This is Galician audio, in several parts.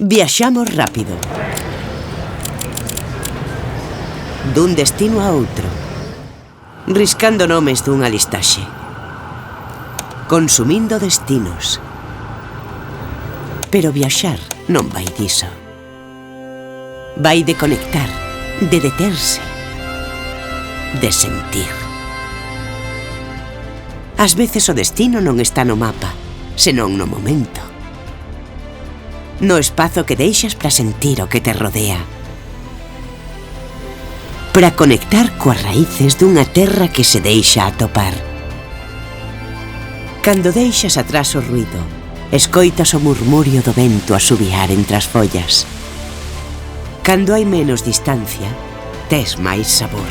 Viaxamos rápido. Dun destino a outro, riscando nomes dunha listaxe, consumindo destinos. Pero viaxar non vai diso. Vai de conectar, de deterse, de sentir. Ás veces o destino non está no mapa, senón no momento. No espazo que deixas para sentir o que te rodea. Para conectar coas raíces dunha terra que se deixa atopar. Cando deixas atrás o ruido, escoitas o murmurio do vento a subiar entre as follas. Cando hai menos distancia, tes máis sabor.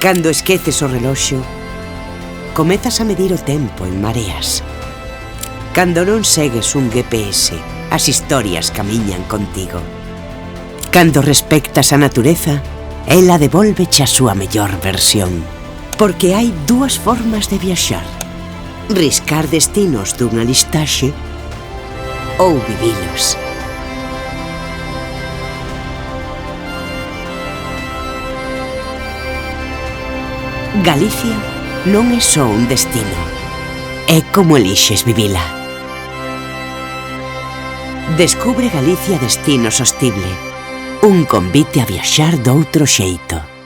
Cando esqueces o reloxo, comezas a medir o tempo en mareas. Cando non segues un GPS, as historias camiñan contigo. Cando respectas a natureza, ela devólveche a súa mellor versión. Porque hai dúas formas de viaxar: riscar destinos dunha listaxe ou vivilos. Galicia non é só un destino, é como elixes vivila. Descubre Galicia Destino Sostible, un convite a viaxar doutro xeito.